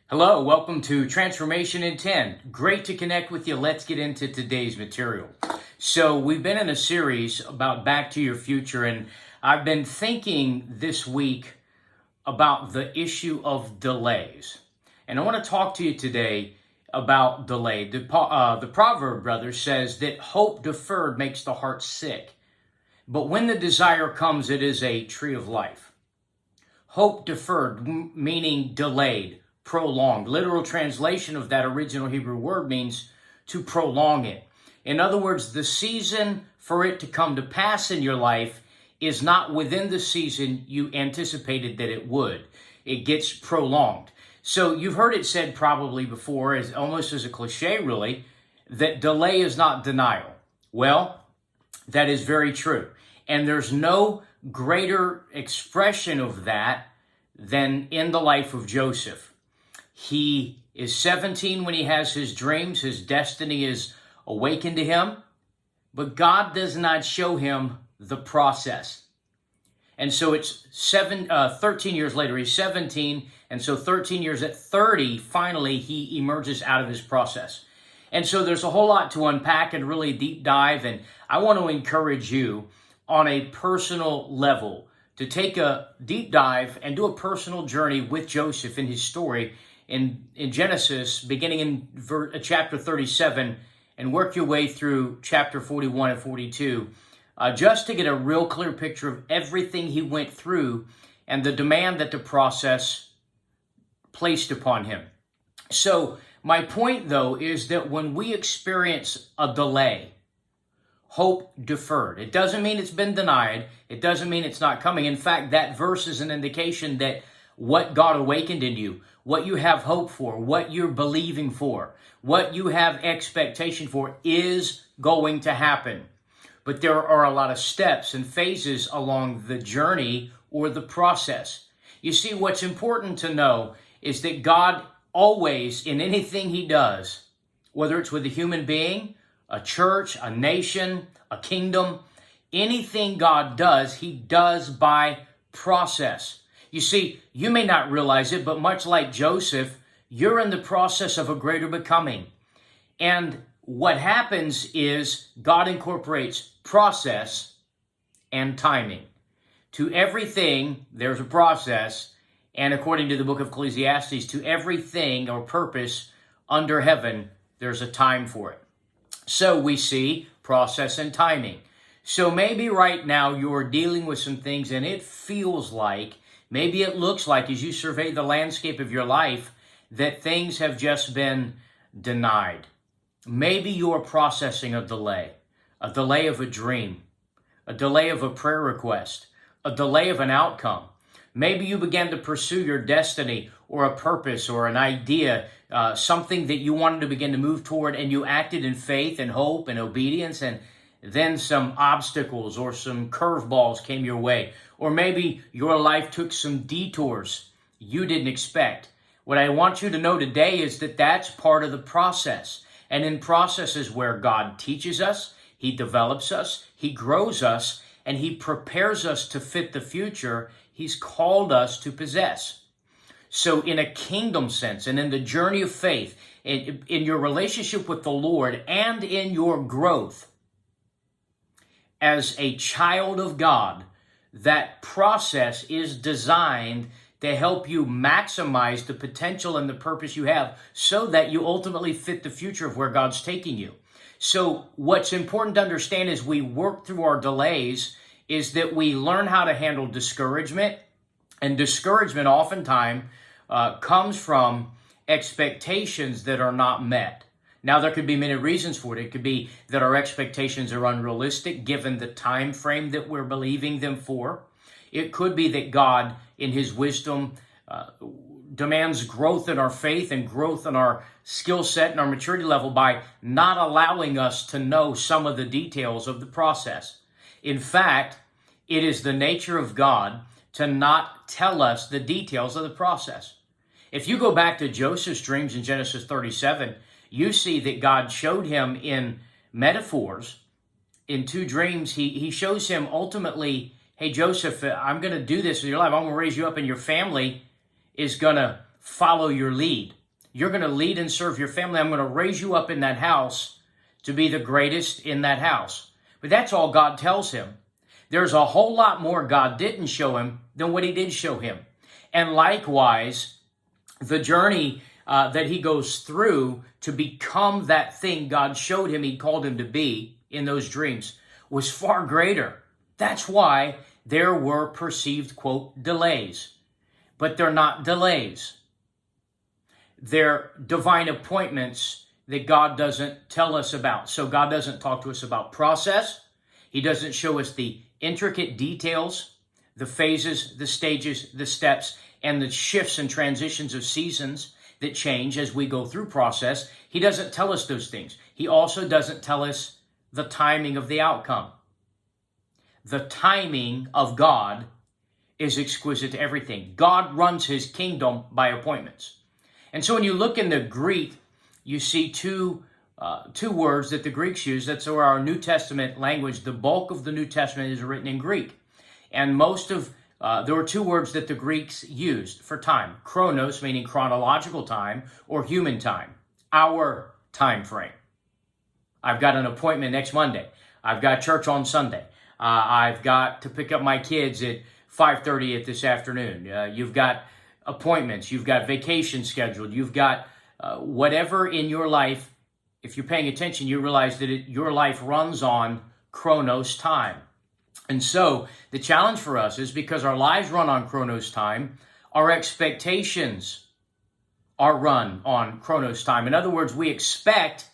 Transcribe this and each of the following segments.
Hello, welcome to Transformation in 10. Great to connect with you. Let's get into today's material. So we've been in a series about Back to Your Future, and I've been thinking this week about the issue of delays. And I want to talk to you today about delay. The proverb, rather, says that hope deferred makes the heart sick. But when the desire comes, it is a tree of life. Hope deferred, meaning delayed, prolonged. Literal translation of that original Hebrew word means to prolong it. In other words, the season for it to come to pass in your life is not within the season you anticipated that it would. It gets prolonged. So you've heard it said probably before, as almost as a cliche really, that delay is not denial. Well, that is very true. And there's no greater expression of that than in the life of Joseph. He is 17 when he has his dreams. His destiny is awakened to him, but God does not show him the process. And so it's 13 years later, he's 17, and so 13 years at 30, finally he emerges out of his process. And so there's a whole lot to unpack and really deep dive, and I want to encourage you on a personal level to take a deep dive and do a personal journey with Joseph in his story in Genesis, beginning in chapter 37, and work your way through chapter 41 and 42, just to get a real clear picture of everything he went through and the demand that the process placed upon him. So my point, though, is that when we experience a delay, hope deferred, it doesn't mean it's been denied. It doesn't mean it's not coming. In fact, that verse is an indication that what God awakened in you, what you have hope for, what you're believing for, what you have expectation for is going to happen. But there are a lot of steps and phases along the journey or the process. You see, what's important to know is that God always, in anything he does, whether it's with a human being, a church, a nation, a kingdom, anything God does, he does by process. You see, you may not realize it, but much like Joseph, you're in the process of a greater becoming. And what happens is God incorporates process and timing. To everything, there's a process. And according to the book of Ecclesiastes, to everything or purpose under heaven, there's a time for it. So we see process and timing. So maybe right now you're dealing with some things and it feels like, maybe it looks like as you survey the landscape of your life that things have just been denied. Maybe you're processing a delay of a dream, a delay of a prayer request, a delay of an outcome. Maybe you began to pursue your destiny or a purpose or an idea, something that you wanted to begin to move toward, and you acted in faith and hope and obedience, and then some obstacles or some curveballs came your way. Or maybe your life took some detours you didn't expect. What I want you to know today is that that's part of the process. And in process is where God teaches us, he develops us, he grows us, and he prepares us to fit the future he's called us to possess. So in a kingdom sense and in the journey of faith, in your relationship with the Lord and in your growth as a child of God, that process is designed to help you maximize the potential and the purpose you have so that you ultimately fit the future of where God's taking you. So what's important to understand as we work through our delays is that we learn how to handle discouragement. And discouragement oftentimes comes from expectations that are not met. Now, there could be many reasons for it. It could be that our expectations are unrealistic given the time frame that we're believing them for. It could be that God, in his wisdom, demands growth in our faith and growth in our skill set and our maturity level by not allowing us to know some of the details of the process. In fact, it is the nature of God to not tell us the details of the process. If you go back to Joseph's dreams in Genesis 37, you see that God showed him in metaphors, in two dreams. He shows him ultimately, hey, Joseph, I'm going to do this in your life. I'm going to raise you up and your family is going to follow your lead. You're going to lead and serve your family. I'm going to raise you up in that house to be the greatest in that house. But that's all God tells him. There's a whole lot more God didn't show him than what he did show him. And likewise, the journey that he goes through to become that thing God showed him he called him to be in those dreams was far greater. That's why there were perceived, quote, delays. But they're not delays. They're divine appointments that God doesn't tell us about. So God doesn't talk to us about process. He doesn't show us the intricate details, the phases, the stages, the steps, and the shifts and transitions of seasons that change as we go through process. He doesn't tell us those things. He also doesn't tell us the timing of the outcome. The timing of God is exquisite to everything. God runs his kingdom by appointments. And so when you look in the Greek, you see two words that the Greeks use. That's where our New Testament language, the bulk of the New Testament is written in Greek. And there were two words that the Greeks used for time. Chronos, meaning chronological time, or human time, our time frame. I've got an appointment next Monday. I've got church on Sunday. I've got to pick up my kids at 5:30 this afternoon. You've got appointments. You've got vacation scheduled. You've got whatever in your life. If you're paying attention, you realize that your life runs on Chronos time. And so the challenge for us is because our lives run on Chronos time, our expectations are run on Chronos time. In other words, we expect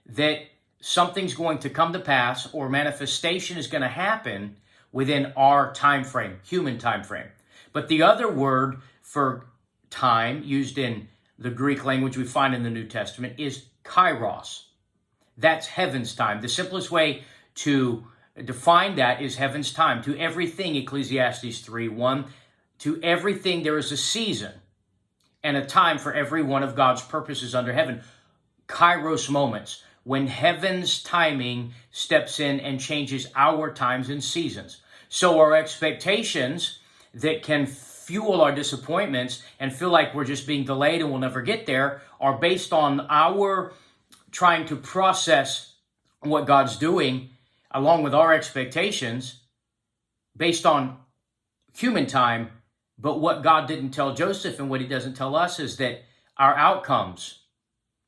that something's going to come to pass or manifestation is going to happen within our time frame, human time frame. But the other word for time used in the Greek language we find in the New Testament is Kairos. That's heaven's time. The simplest way to define that is heaven's time. To everything, Ecclesiastes 3:1, to everything there is a season and a time for every one of God's purposes under heaven. Kairos moments, when heaven's timing steps in and changes our times and seasons. So our expectations that can fuel our disappointments and feel like we're just being delayed and we'll never get there are based on our trying to process what God's doing along with our expectations based on human time. But what God didn't tell Joseph and what he doesn't tell us is that our outcomes,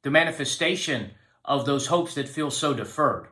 the manifestation of those hopes that feel so deferred,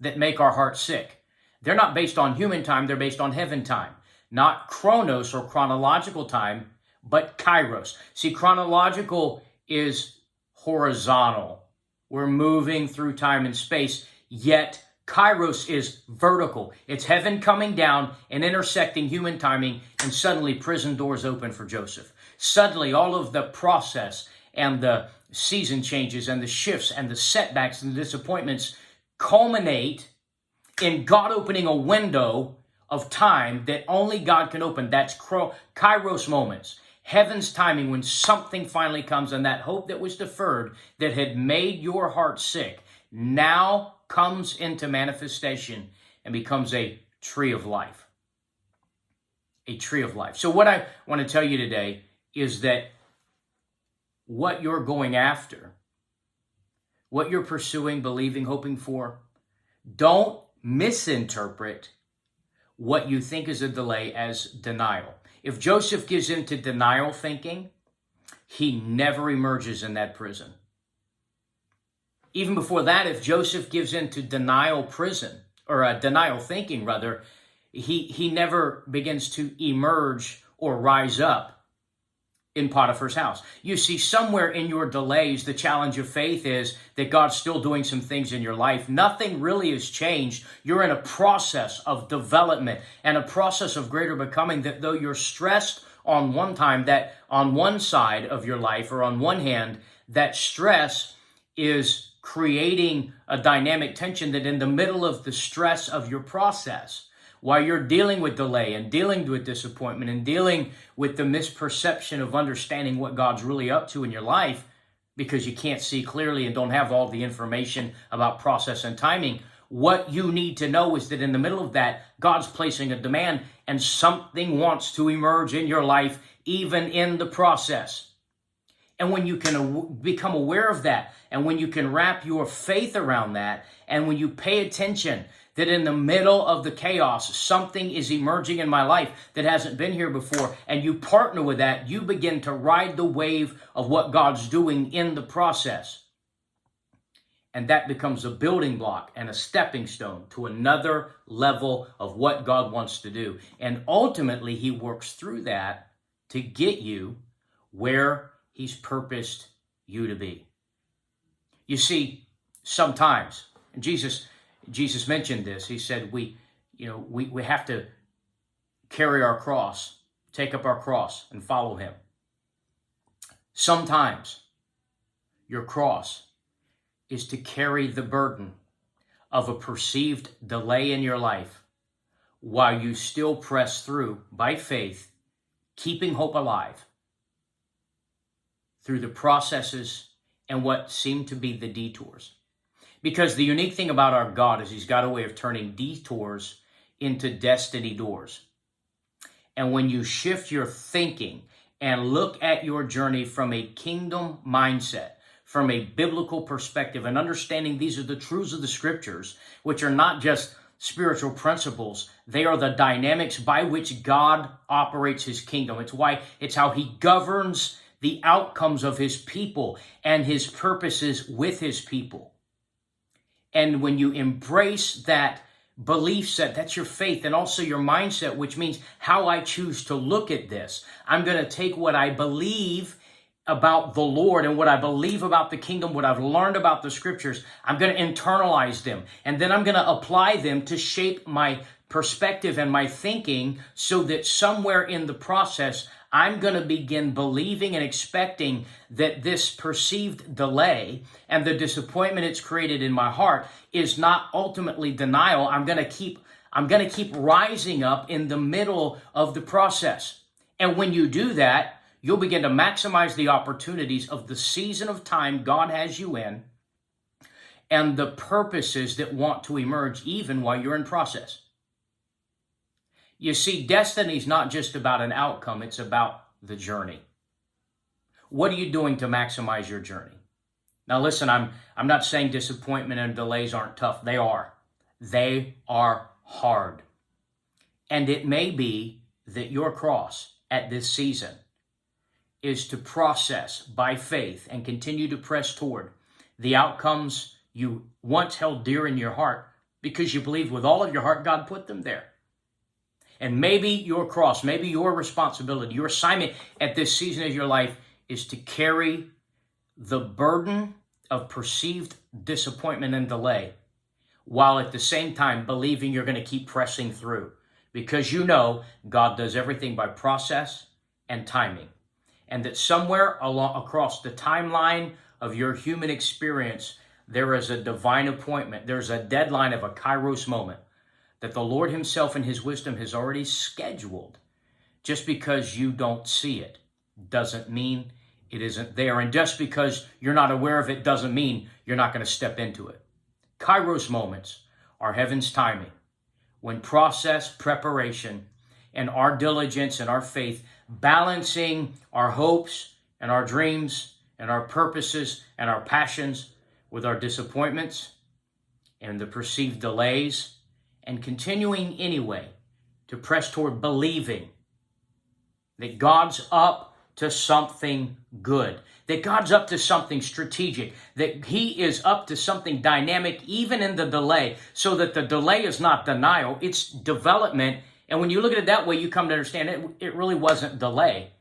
that make our hearts sick, they're not based on human time, they're based on heaven time. Not chronos or chronological time, but kairos. See, chronological is horizontal. We're moving through time and space, yet kairos is vertical. It's heaven coming down and intersecting human timing, and suddenly prison doors open for Joseph. Suddenly all of the process and the season changes and the shifts and the setbacks and the disappointments culminate in God opening a window of time that only God can open. That's Kairos moments. Heaven's timing when something finally comes and that hope that was deferred that had made your heart sick now comes into manifestation and becomes a tree of life. A tree of life. So what I want to tell you today is that what you're going after, what you're pursuing, believing, hoping for, don't misinterpret what you think is a delay as denial. If Joseph gives in to denial thinking, he never emerges in that prison. Even before that, if Joseph gives in to denial thinking, he never begins to emerge or rise up in Potiphar's house. You see, somewhere in your delays, the challenge of faith is that God's still doing some things in your life. Nothing really has changed. You're in a process of development and a process of greater becoming, that though you're stressed on one time, that on one side of your life or on one hand, that stress is creating a dynamic tension that in the middle of the stress of your process, while you're dealing with delay and dealing with disappointment and dealing with the misperception of understanding what God's really up to in your life because you can't see clearly and don't have all the information about process and timing, what you need to know is that in the middle of that, God's placing a demand and something wants to emerge in your life even in the process. And when you can become aware of that, and when you can wrap your faith around that, and when you pay attention that in the middle of the chaos, something is emerging in my life that hasn't been here before, and you partner with that, you begin to ride the wave of what God's doing in the process. And that becomes a building block and a stepping stone to another level of what God wants to do. And ultimately, he works through that to get you where he's purposed you to be. You see, sometimes, and Jesus mentioned this, he said we have to carry our cross, take up our cross and follow him. Sometimes your cross is to carry the burden of a perceived delay in your life while you still press through by faith, keeping hope alive through the processes and what seem to be the detours. Because the unique thing about our God is he's got a way of turning detours into destiny doors. And when you shift your thinking and look at your journey from a kingdom mindset, from a biblical perspective, and understanding these are the truths of the scriptures, which are not just spiritual principles, they are the dynamics by which God operates his kingdom. It's how he governs the outcomes of his people and his purposes with his people. And when you embrace that belief set, that's your faith, and also your mindset, which means how I choose to look at this. I'm going to take what I believe about the Lord and what I believe about the kingdom, what I've learned about the scriptures, I'm going to internalize them. And then I'm going to apply them to shape my perspective and my thinking so that somewhere in the process, I'm going to begin believing and expecting that this perceived delay and the disappointment it's created in my heart is not ultimately denial. I'm going to keep rising up in the middle of the process. And when you do that, you'll begin to maximize the opportunities of the season of time God has you in and the purposes that want to emerge even while you're in process. You see, destiny is not just about an outcome, it's about the journey. What are you doing to maximize your journey? Now listen, I'm not saying disappointment and delays aren't tough. They are. They are hard. And it may be that your cross at this season is to process by faith and continue to press toward the outcomes you once held dear in your heart because you believe with all of your heart God put them there. And maybe your cross, maybe your responsibility, your assignment at this season of your life is to carry the burden of perceived disappointment and delay while at the same time believing you're going to keep pressing through because you know God does everything by process and timing. And that somewhere across the timeline of your human experience, there is a divine appointment. There's a deadline of a Kairos moment that the Lord himself in his wisdom has already scheduled. Just because you don't see it doesn't mean it isn't there. And just because you're not aware of it doesn't mean you're not going to step into it. Kairos moments are heaven's timing when process, preparation, and our diligence and our faith balancing our hopes and our dreams and our purposes and our passions with our disappointments and the perceived delays and continuing anyway to press toward believing that God's up to something good, that God's up to something strategic, that he is up to something dynamic even in the delay, so that the delay is not denial, it's development. And when you look at it that way, you come to understand it really wasn't delay.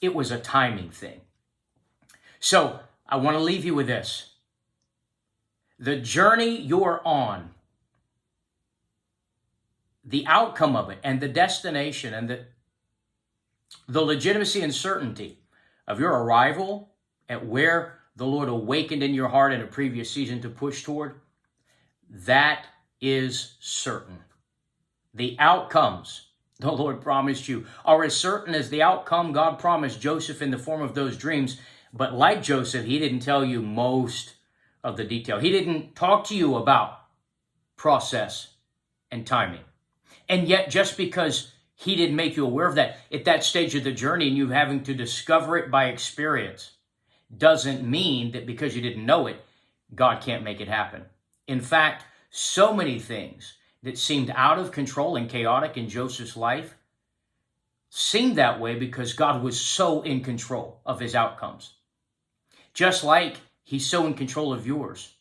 It was a timing thing. So I want to leave you with this. The journey you're on, the outcome of it, and the destination, and the legitimacy and certainty of your arrival at where the Lord awakened in your heart in a previous season to push toward, that is certain. The outcomes the Lord promised you are as certain as the outcome God promised Joseph in the form of those dreams. But like Joseph, he didn't tell you most of the detail. He didn't talk to you about process and timing. And yet, just because he didn't make you aware of that at that stage of the journey and you having to discover it by experience, doesn't mean that because you didn't know it, God can't make it happen. In fact, so many things that seemed out of control and chaotic in Joseph's life seemed that way because God was so in control of his outcomes. Just like he's so in control of yours.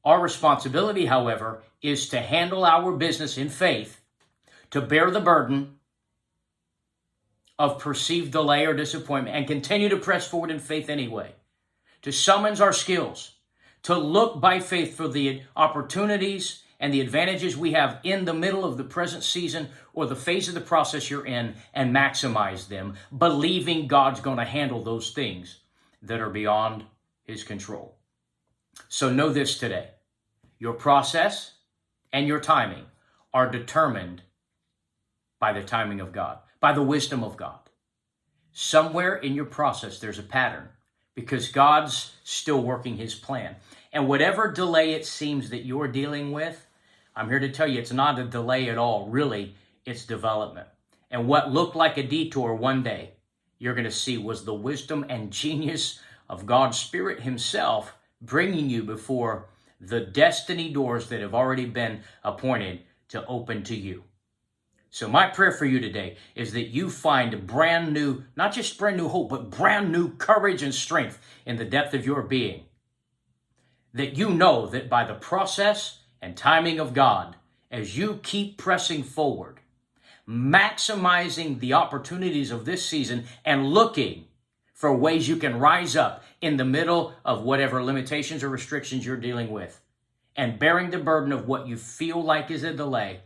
Our responsibility, however, is to handle our business in faith, to bear the burden of perceived delay or disappointment and continue to press forward in faith anyway, to summons our skills, to look by faith for the opportunities and the advantages we have in the middle of the present season or the phase of the process you're in and maximize them, believing God's going to handle those things that are beyond his control. So know this today. Your process and your timing are determined by the timing of God, by the wisdom of God. Somewhere in your process, there's a pattern because God's still working his plan. And whatever delay it seems that you're dealing with, I'm here to tell you it's not a delay at all. Really, it's development. And what looked like a detour one day, you're going to see was the wisdom and genius of God's Spirit himself bringing you before the destiny doors that have already been appointed to open to you. So my prayer for you today is that you find brand new, not just brand new hope, but brand new courage and strength in the depth of your being. That you know that by the process and timing of God, as you keep pressing forward, maximizing the opportunities of this season and looking for ways you can rise up in the middle of whatever limitations or restrictions you're dealing with, and bearing the burden of what you feel like is a delay,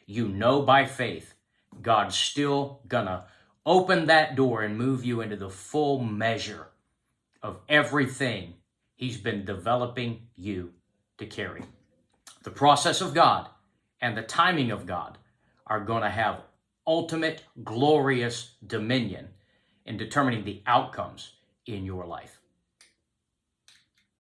you know by faith, God's still gonna open that door and move you into the full measure of everything he's been developing you to carry. The process of God and the timing of God are going to have ultimate glorious dominion in determining the outcomes in your life.